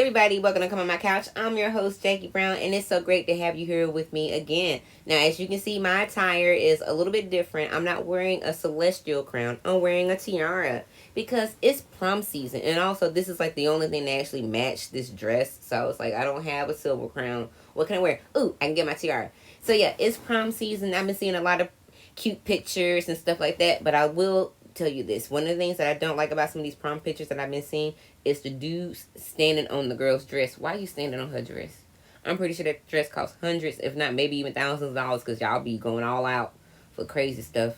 everybody, welcome to Come on My Couch. I'm your host, Jackie Brown, and it's so great to have you here with me again. Now, as you can see, my attire is a little bit different. I'm not wearing a celestial crown. I'm wearing a tiara because it's prom season, and also this is like the only thing that actually matched this dress. So it's like I don't have a silver crown. What can I wear? Ooh, I can get my tiara. So yeah, it's prom season. I've been seeing a lot of cute pictures and stuff like that, but I will tell you this. One of the things that I don't like about some of these prom pictures that I've been seeing is the dude standing on the girl's dress. Why are you standing on her dress? I'm pretty sure that dress costs hundreds, if not maybe even thousands of dollars, because y'all be going all out for crazy stuff.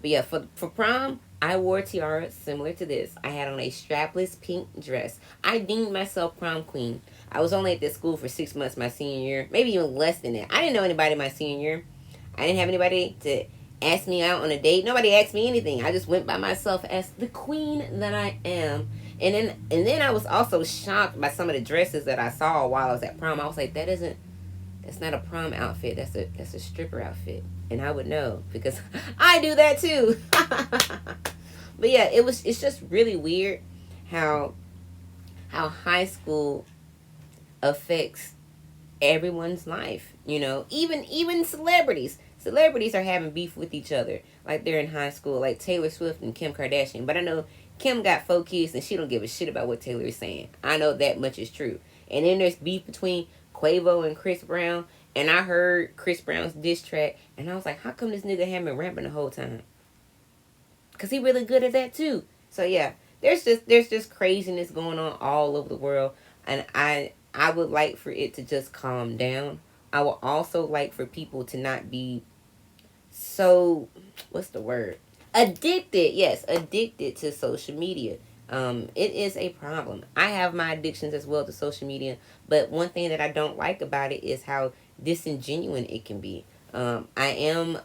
But yeah, for prom, I wore a tiara similar to this. I had on a strapless pink dress. I deemed myself prom queen. I was only at this school for 6 months my senior year, maybe even less than that. I didn't know anybody my senior year. I didn't have anybody to ask me out on a date. Nobody asked me anything. I just went by myself as the queen that I am. And then I was also shocked by some of the dresses that I saw while I was at prom. I was like, that's not a prom outfit. That's a stripper outfit. And I would know because I do that too. But yeah, it's just really weird how high school affects everyone's life. Even celebrities. Celebrities are having beef with each other like they're in high school, like Taylor Swift and Kim Kardashian. But I know Kim got 4 kids and she don't give a shit about what Taylor is saying. I know that much is true. And then there's beef between Quavo and Chris Brown. And I heard Chris Brown's diss track and I was like, how come this nigga had been rapping the whole time? Because he really good at that too. So yeah, there's just craziness going on all over the world. And I would like for it to just calm down. I would also like for people to not be so, what's the word? Addicted. Yes, addicted to social media. It is a problem. I have my addictions as well to social media, but one thing that I don't like about it is how disingenuine it can be. I am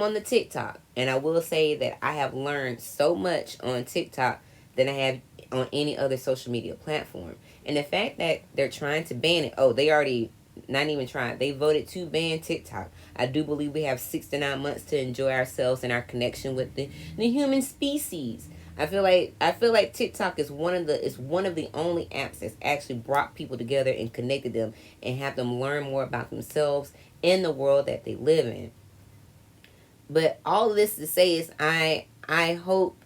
on the TikTok, and I will say that I have learned so much on TikTok than I have on any other social media platform. And the fact that they're trying to ban it, oh, they already not even trying. They voted to ban TikTok. I do believe we have 6 to 9 months to enjoy ourselves and our connection with the human species. I feel like TikTok is one of the only apps that's actually brought people together and connected them and have them learn more about themselves and the world that they live in. But all of this to say is I hope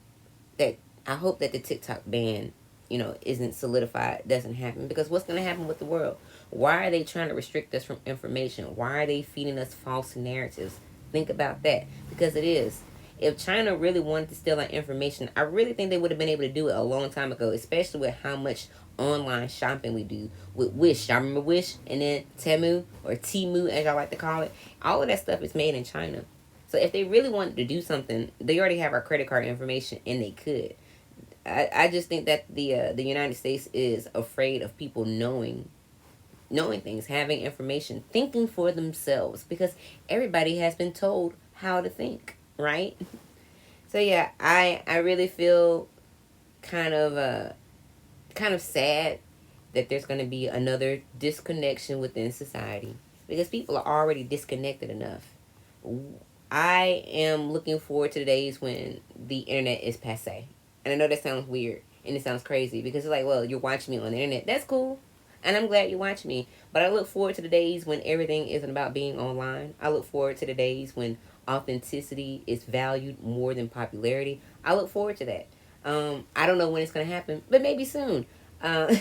that the TikTok ban, isn't solidified, doesn't happen. Because what's going to happen with the world? Why are they trying to restrict us from information? Why are they feeding us false narratives? Think about that. Because it is. If China really wanted to steal our information, I really think they would have been able to do it a long time ago, especially with how much online shopping we do with Wish. Y'all remember Wish? And then Temu, or Temu as y'all like to call it. All of that stuff is made in China. So if they really wanted to do something, they already have our credit card information and they could. I just think that the United States is afraid of people knowing things, having information, thinking for themselves, because everybody has been told how to think, right? So yeah, I really feel kind of kind of sad that there's going to be another disconnection within society because people are already disconnected enough. I am looking forward to the days when the internet is passe. And I know that sounds weird and it sounds crazy because it's like, well, you're watching me on the internet. That's cool. And I'm glad you watch me. But I look forward to the days when everything isn't about being online. I look forward to the days when authenticity is valued more than popularity. I look forward to that. I don't know when it's going to happen, but maybe soon. Uh,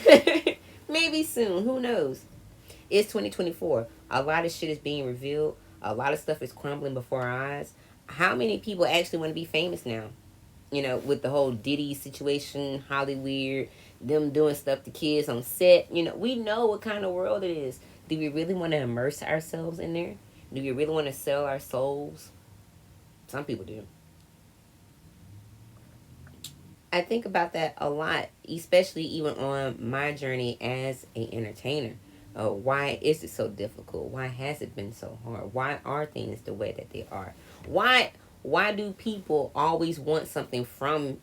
maybe soon. Who knows? It's 2024. A lot of shit is being revealed. A lot of stuff is crumbling before our eyes. How many people actually want to be famous now? With the whole Diddy situation, Hollywood, them doing stuff to kids on set. We know what kind of world it is. Do we really want to immerse ourselves in there? Do we really want to sell our souls? Some people do. I think about that a lot, especially even on my journey as an entertainer. Why is it so difficult? Why has it been so hard? Why are things the way that they are? Why do people always want something from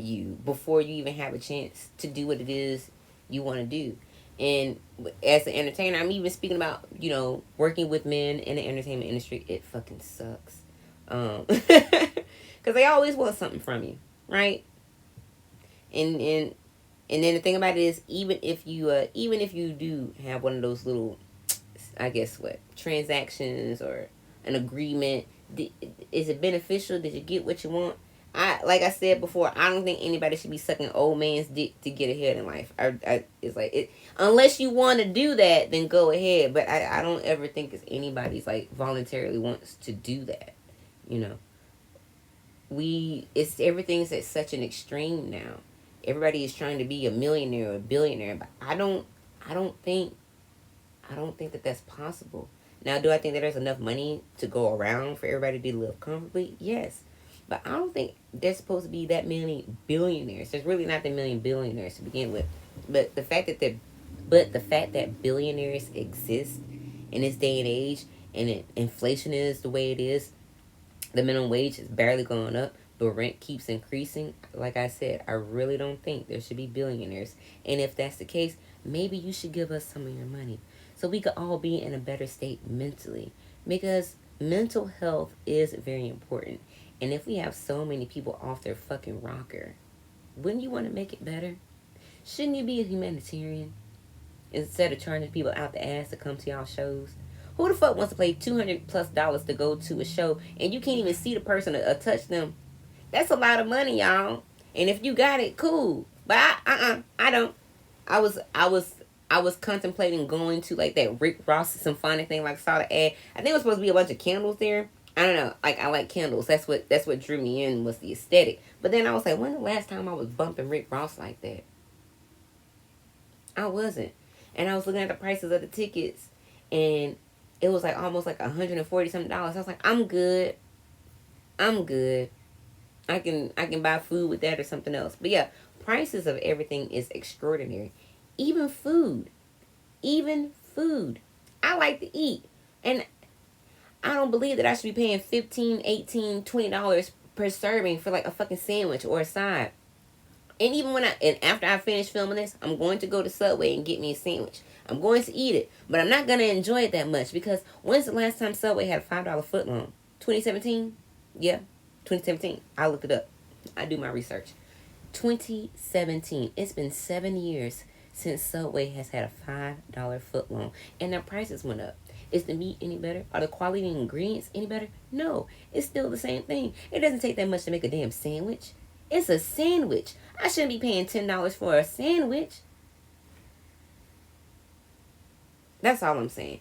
you before you even have a chance to do what it is you want to do? And as an entertainer, I'm even speaking about, working with men in the entertainment industry. It fucking sucks. Because they always want something from you, right? And And then the thing about it is, even if you do have one of those little, I guess what, transactions or an agreement, is it beneficial? Did you get what you want? Like I said before, I don't think anybody should be sucking old man's dick to get ahead in life. It's like it, unless you want to do that, then go ahead. But I don't ever think it's anybody's like voluntarily wants to do that. You know, it's everything's at such an extreme now. Everybody is trying to be a millionaire or a billionaire, but I don't think that that's possible. Now, do I think that there's enough money to go around for everybody to live comfortably? Yes. But I don't think there's supposed to be that many billionaires. There's really not that many billionaires to begin with. But the fact that billionaires exist in this day and age, and inflation is the way it is, the minimum wage is barely going up, but rent keeps increasing. Like I said, I really don't think there should be billionaires. And if that's the case, maybe you should give us some of your money so we could all be in a better state mentally. Because mental health is very important. And if we have so many people off their fucking rocker, wouldn't you want to make it better? Shouldn't you be a humanitarian instead of charging people out the ass to come to y'all shows? Who the fuck wants to pay $200+ to go to a show and you can't even see the person or touch them? That's a lot of money, y'all. And if you got it, cool. But I don't. I was contemplating going to like that Rick Ross symphonic thing. Like, I saw the ad. I think it was supposed to be a bunch of candles there. I don't know. Like, I like candles. That's what drew me in, was the aesthetic. But then I was like, when the last time I was bumping Rick Ross like that? I wasn't. And I was looking at the prices of the tickets, and it was like almost like $140 something. I was like, I'm good. I'm good. I can buy food with that or something else. But yeah, prices of everything is extraordinary. Even food. Even food. I like to eat. And I don't believe that I should be paying $15, $18, $20 per serving for like a fucking sandwich or a side. And even after I finish filming this, I'm going to go to Subway and get me a sandwich. I'm going to eat it, but I'm not going to enjoy it that much, because when's the last time Subway had a $5 footlong? 2017? Yeah, 2017. I looked it up. I do my research. 2017. It's been 7 years since Subway has had a $5 footlong, and their prices went up. Is the meat any better? Are the quality ingredients any better? No, it's still the same thing. It doesn't take that much to make a damn sandwich. It's a sandwich. I shouldn't be paying $10 for a sandwich. That's all I'm saying.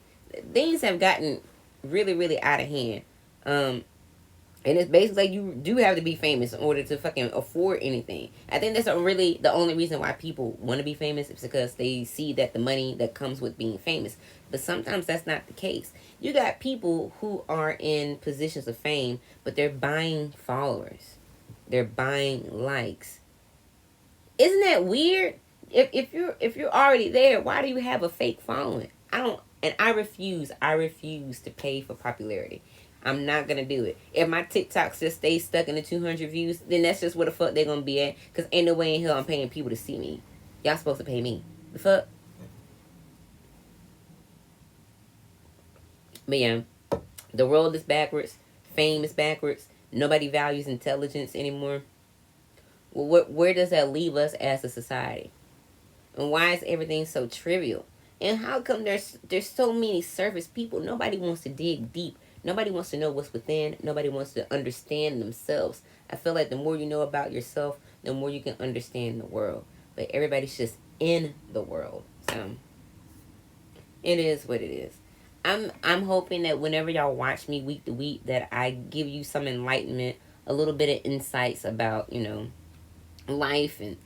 Things have gotten really, really out of hand. And it's basically like you do have to be famous in order to fucking afford anything. I think that's really the only reason why people want to be famous, is because they see that the money that comes with being famous. But sometimes that's not the case. You got people who are in positions of fame, but they're buying followers. They're buying likes. Isn't that weird? If you're already there, why do you have a fake following? I refuse to pay for popularity. I'm not gonna do it. If my TikToks just stay stuck in the 200 views, then that's just where the fuck they're gonna be at. Cause ain't no way in hell I'm paying people to see me. Y'all supposed to pay me. The fuck? But yeah, the world is backwards. Fame is backwards. Nobody values intelligence anymore. Well, where does that leave us as a society? And why is everything so trivial? And how come there's so many surface people? Nobody wants to dig deep. Nobody wants to know what's within. Nobody wants to understand themselves. I feel like the more you know about yourself, the more you can understand the world. But everybody's just in the world. So it is what it is. I'm hoping that whenever y'all watch me week to week, that I give you some enlightenment, a little bit of insights about, life, and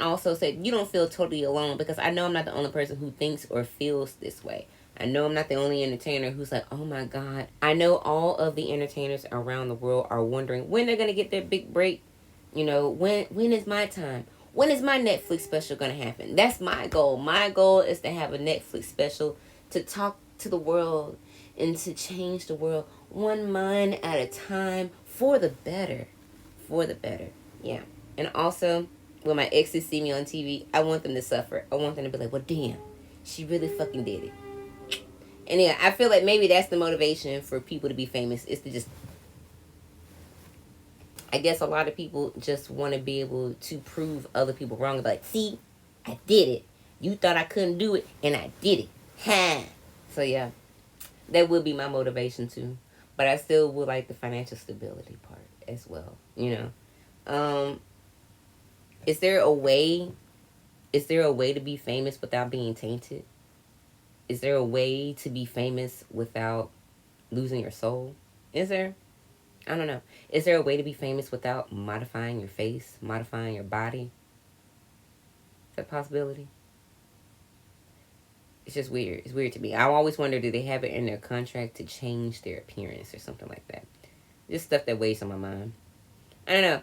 also say you don't feel totally alone, because I know I'm not the only person who thinks or feels this way. I know I'm not the only entertainer who's like, oh my God. I know all of the entertainers around the world are wondering when they're going to get their big break. When is my time? When is my Netflix special going to happen? That's my goal. My goal is to have a Netflix special to talk to the world and to change the world one mind at a time for the better. For the better. Yeah. And also, when my exes see me on TV, I want them to suffer. I want them to be like, well, damn, she really fucking did it. And yeah, I feel like maybe that's the motivation for people to be famous, is to just I guess a lot of people just want to be able to prove other people wrong. Like, see, I did it. You thought I couldn't do it, and I did it. Ha! So yeah, that would be my motivation too. But I still would like the financial stability part as well. Um, is there a way? Is there a way to be famous without being tainted? Is there a way to be famous without losing your soul? Is there? I don't know. Is there a way to be famous without modifying your face, modifying your body? Is that a possibility? It's just weird. It's weird to me. I always wonder, do they have it in their contract to change their appearance or something like that? Just stuff that weighs on my mind. I don't know.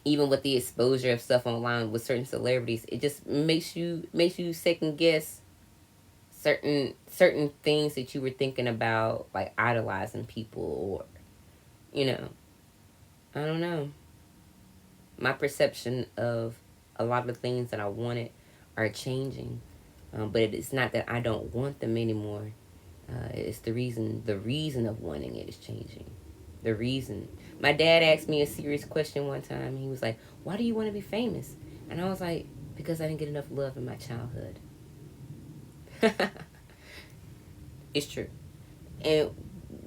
Even with the exposure of stuff online with certain celebrities, it just makes you second guess certain things that you were thinking about, like idolizing people, or you know, I don't know. My perception of a lot of the things that I wanted are changing, but it's not that I don't want them anymore. It's the reason of wanting it is changing. The reason. My dad asked me a serious question one time. He was like, "Why do you want to be famous?" And I was like, "Because I didn't get enough love in my childhood." It's true. And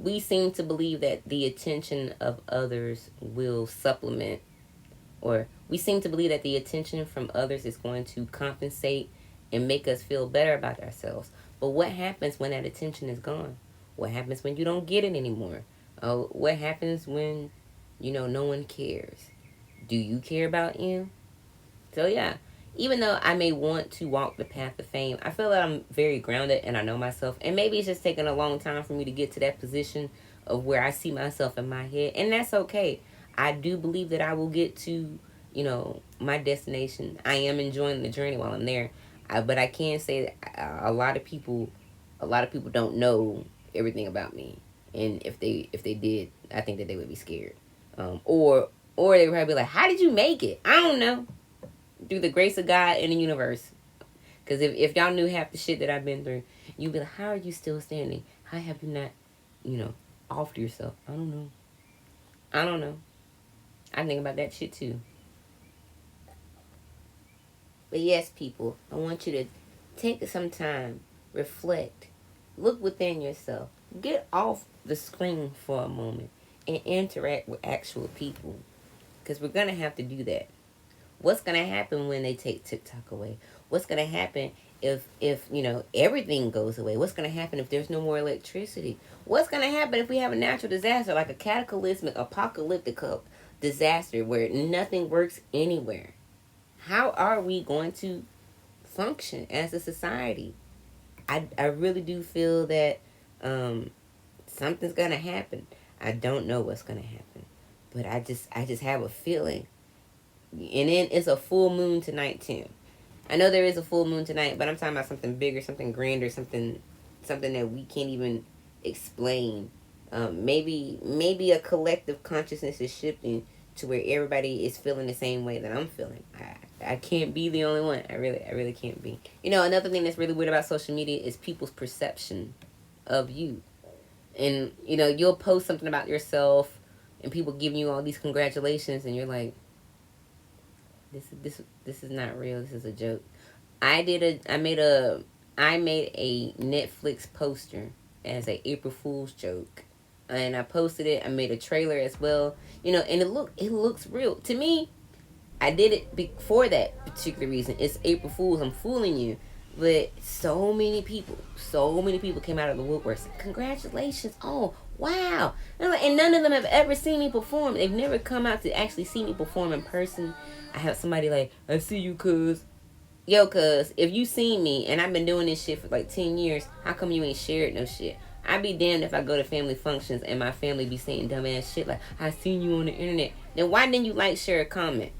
we seem to believe that the attention of others will supplement, or we seem to believe that the attention from others is going to compensate and make us feel better about ourselves. But what happens when that attention is gone? What happens when you don't get it anymore? Oh, what happens when, no one cares? Do you care about you? So yeah, even though I may want to walk the path of fame, I feel that I'm very grounded and I know myself. And maybe it's just taking a long time for me to get to that position of where I see myself in my head. And that's okay. I do believe that I will get to, my destination. I am enjoying the journey while I'm there. But I can say that a lot of people don't know everything about me. And if they did, I think that they would be scared. Or they would probably be like, "How did you make it?" I don't know, through the grace of God and the universe. Because if y'all knew half the shit that I've been through, you'd be like, "How are you still standing? How have you not, you know, offered yourself?" I don't know. I don't know. I think about that shit too. But yes, people, I want you to take some time, reflect, look within yourself, get off the screen for a moment, and interact with actual people. Because we're going to have to do that. What's gonna happen when they take TikTok away? What's gonna happen if everything goes away? What's gonna happen if there's no more electricity? What's gonna happen if we have a natural disaster like a cataclysmic apocalyptic disaster where nothing works anywhere? How are we going to function as a society? I really do feel that something's gonna happen. I don't know what's gonna happen, but I just have a feeling. And then it's a full moon tonight too. I know there is a full moon tonight, but I'm talking about something bigger, something grander, something that we can't even explain. Maybe a collective consciousness is shifting to where everybody is feeling the same way that I'm feeling. I can't be the only one. I really can't be. Another thing that's really weird about social media is people's perception of you. And you'll post something about yourself, and people giving you all these congratulations, and you're like, this is not real. This is a joke. I made a Netflix poster as a April Fool's joke, and I posted it. I made a trailer as well. And it looks real to me. I did it for that particular reason. It's April Fool's. I'm fooling you. But so many people came out of the woodwork. Congratulations! Oh, wow! And none of them have ever seen me perform. They've never come out to actually see me perform in person. I have somebody like, "I see you, cuz." Yo, cuz, if you seen me and I've been doing this shit for like 10 years, how come you ain't shared no shit? I'd be damned if I go to family functions and my family be saying dumbass shit like, "I seen you on the internet." Then why didn't you like, share, or comment?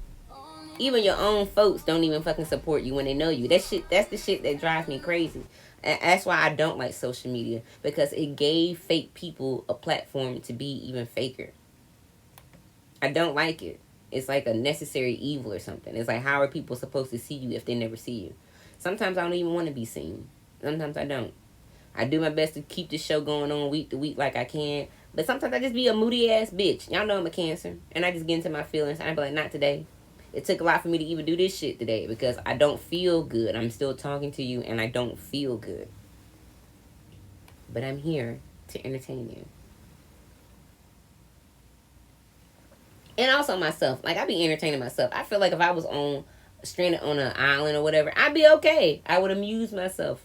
Even your own folks don't even fucking support you when they know you. That's the shit that drives me crazy. And that's why I don't like social media, because it gave fake people a platform to be even faker. I don't like it. It's like a necessary evil or something. It's like, how are people supposed to see you if they never see you? Sometimes I don't even want to be seen. Sometimes I don't. I do my best to keep the show going on week to week like I can, But sometimes I just be a moody ass bitch. Y'all know I'm a Cancer, and I just get into my feelings. I be like, not today. It took a lot for me to even do this shit today because I don't feel good. I'm still talking to you, and I don't feel good. But I'm here to entertain you. And also myself. Like, I be entertaining myself. I feel like if I was on stranded on an island or whatever, I'd be okay. I would amuse myself.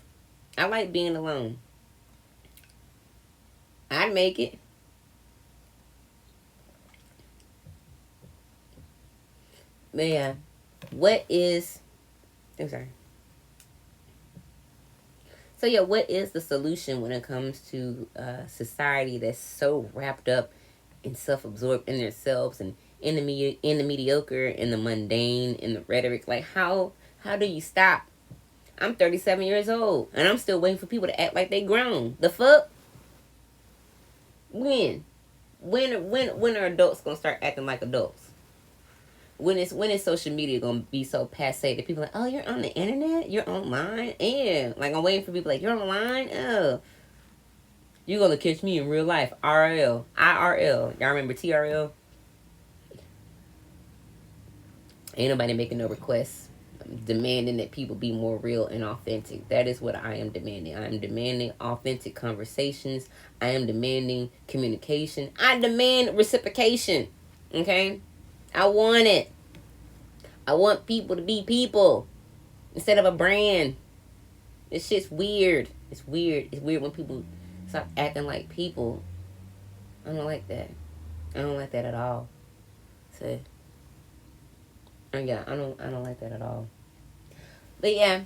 I like being alone. I'd make it. But yeah, what is... I'm sorry. So yeah, what is the solution when it comes to society that's so wrapped up and self-absorbed in themselves and in the mediocre, in the mundane, in the rhetoric? Like, how do you stop? I'm 37 years old and I'm still waiting for people to act like they grown. The fuck? When? When are adults gonna start acting like adults? When is social media gonna be so passe that people are like, oh, you're on the internet, you're online, and like I'm waiting for people like, you're online, oh, you're gonna catch me in real life, IRL. Y'all remember TRL? Ain't nobody making no requests. I'm demanding that people be more real and authentic. That is what I am demanding. I am demanding authentic conversations. I am demanding communication. I demand reciprocation. Okay? I want it. I want people to be people instead of a brand. This shit's weird. It's weird. It's weird when people stop acting like people. I don't like that. I don't like that at all. So, yeah, I don't like that at all. But yeah,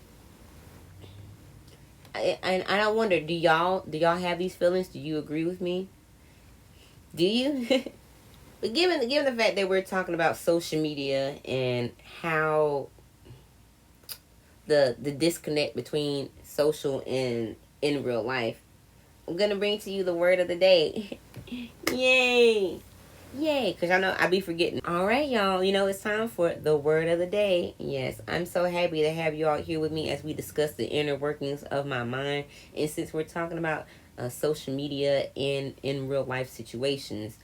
I wonder, do y'all have these feelings? Do you agree with me? Do you? But given the fact that we're talking about social media and how the disconnect between social and in real life, I'm gonna bring to you the word of the day. Yay! Yay, because I know I be forgetting. All right, y'all. You know, it's time for the word of the day. Yes, I'm so happy to have you all here with me as we discuss the inner workings of my mind. And since we're talking about social media in real life situations,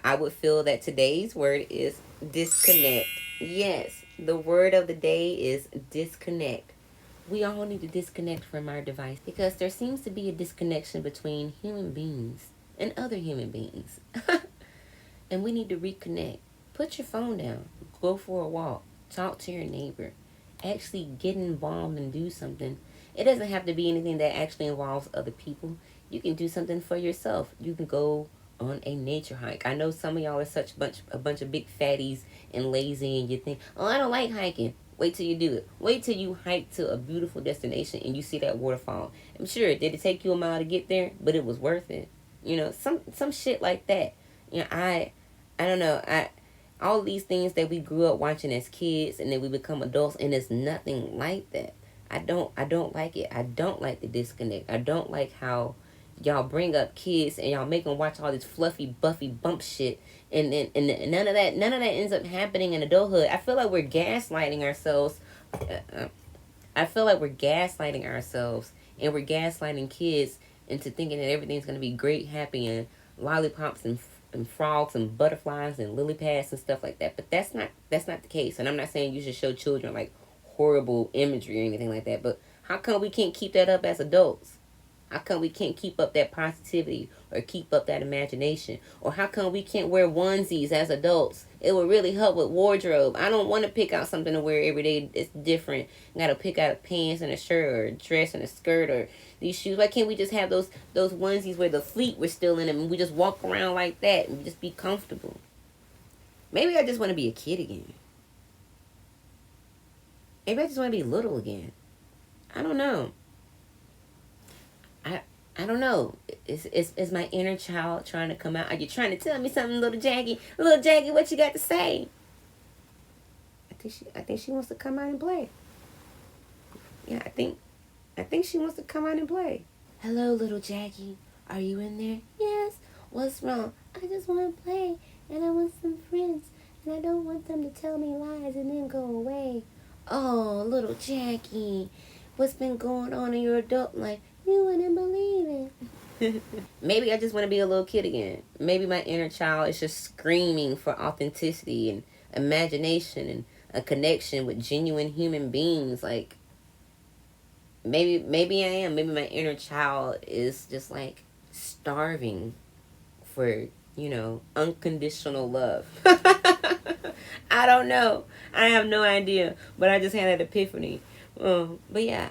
I would feel that today's word is disconnect. Yes, the word of the day is disconnect. We all need to disconnect from our device because there seems to be a disconnection between human beings and other human beings. And we need to reconnect. Put your phone down. Go for a walk. Talk to your neighbor. Actually get involved and do something. It doesn't have to be anything that actually involves other people. You can do something for yourself. You can go on a nature hike. I know some of y'all are such a bunch of big fatties and lazy and you think, oh, I don't like hiking. Wait till you do it. Wait till you hike to a beautiful destination and you see that waterfall. I'm sure, did it take you a mile to get there? But it was worth it. You know, some shit like that. You know, I don't know. All these things that we grew up watching as kids and then we become adults and it's nothing like that. I don't like it. I don't like the disconnect. I don't like how y'all bring up kids and y'all make them watch all this fluffy, buffy bump shit and then and none of that ends up happening in adulthood. I feel like we're gaslighting ourselves. I feel like we're gaslighting ourselves and we're gaslighting kids into thinking that everything's going to be great, happy, and lollipops and frogs and butterflies and lily pads and stuff like that. But that's not the case. And I'm not saying you should show children like horrible imagery or anything like that. But how come we can't keep that up as adults? How come we can't keep up that positivity or keep up that imagination? Or how come we can't wear onesies as adults? It would really help with wardrobe. I don't want to pick out something to wear every day. It's different. Got to pick out pants and a shirt or a dress and a skirt or these shoes. Why can't we just have those onesies where the fleet was still in them and we just walk around like that and just be comfortable? Maybe I just want to be a kid again. Maybe I just want to be little again. I don't know. I don't know. Is my inner child trying to come out? Are you trying to tell me something, little Jackie? Little Jackie, what you got to say? I think she wants to come out and play. Yeah, I think she wants to come out and play. Hello, little Jackie. Are you in there? Yes. What's wrong? I just want to play and I want some friends and I don't want them to tell me lies and then go away. Oh, little Jackie, what's been going on in your adult life? You wouldn't believe it. Maybe I just want to be a little kid again. Maybe my inner child is just screaming for authenticity and imagination and a connection with genuine human beings. Like, maybe I am. Maybe my inner child is just like starving for, unconditional love. I don't know. I have no idea. But I just had that epiphany. But yeah,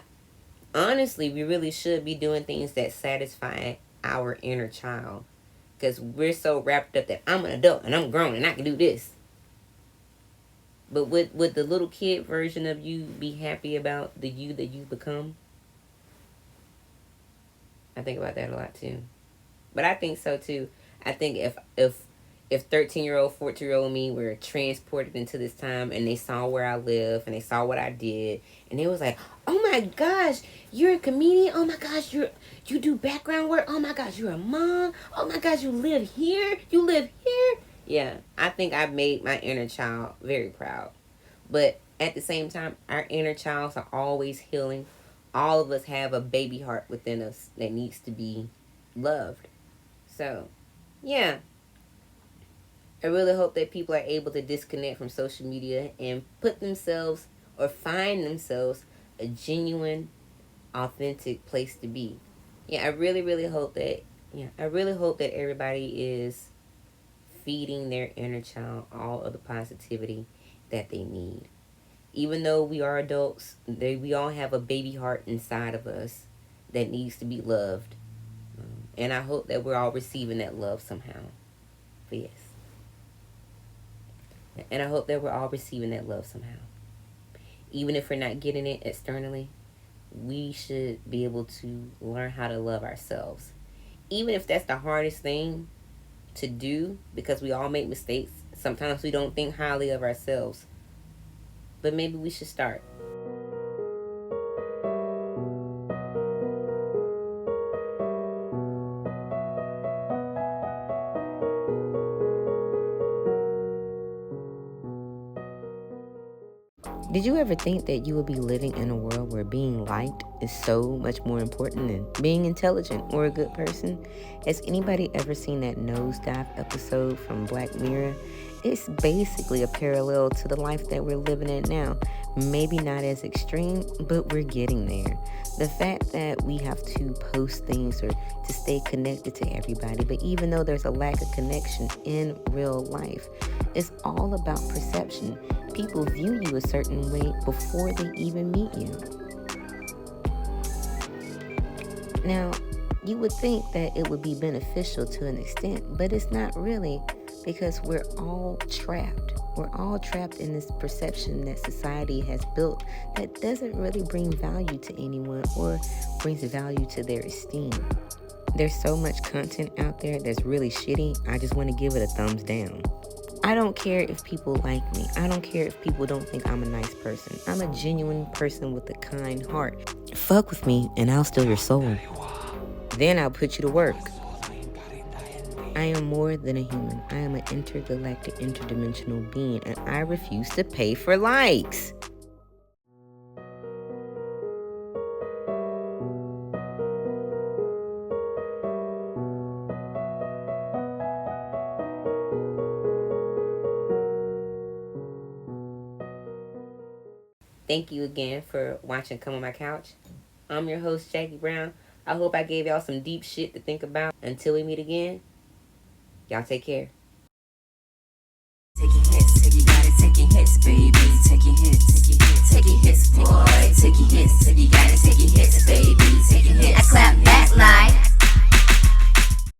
honestly, we really should be doing things that satisfy our inner child. Because we're so wrapped up that I'm an adult and I'm grown and I can do this. But would the little kid version of you be happy about the you that you've become? I think about that a lot too. But I think so too. I think if 13-year-old, 14-year-old me were transported into this time and they saw where I live and they saw what I did and they was like, oh my gosh, you're a comedian. Oh my gosh, you do background work. Oh my gosh, you're a mom. Oh my gosh, you live here. You live here. Yeah, I think I made my inner child very proud. But at the same time, our inner childs are always healing. All of us have a baby heart within us that needs to be loved. So, yeah. I really hope that people are able to disconnect from social media and put themselves or find themselves a genuine, authentic place to be. Yeah, I really, really hope that. Yeah, I really hope that everybody is feeding their inner child all of the positivity that they need. Even though we are adults, we all have a baby heart inside of us that needs to be loved. And I hope that we're all receiving that love somehow. But yes. And I hope that we're all receiving that love somehow. Even if we're not getting it externally, we should be able to learn how to love ourselves. Even if that's the hardest thing to do, because we all make mistakes. Sometimes we don't think highly of ourselves. But maybe we should start. Did you ever think that you would be living in a world where being liked is so much more important than being intelligent or a good person? Has anybody ever seen that nosedive episode from Black Mirror? It's basically a parallel to the life that we're living in now. Maybe not as extreme, but we're getting there. The fact that we have to post things or to stay connected to everybody, but even though there's a lack of connection in real life, it's all about perception. People view you a certain way before they even meet you. Now, you would think that it would be beneficial to an extent, but it's not really, because we're all trapped. We're all trapped in this perception that society has built that doesn't really bring value to anyone or brings value to their esteem. There's so much content out there that's really shitty, I just want to give it a thumbs down. I don't care if people like me. I don't care if people don't think I'm a nice person. I'm a genuine person with a kind heart. Fuck with me and I'll steal your soul. Then I'll put you to work. I am more than a human. I am an intergalactic, interdimensional being, and I refuse to pay for likes. Thank you again for watching Come on My Couch. I'm your host, Jackie Brown. I hope I gave y'all some deep shit to think about. Until we meet again, y'all take care. Taking hits, you got it, taking hits, baby. Taking hits.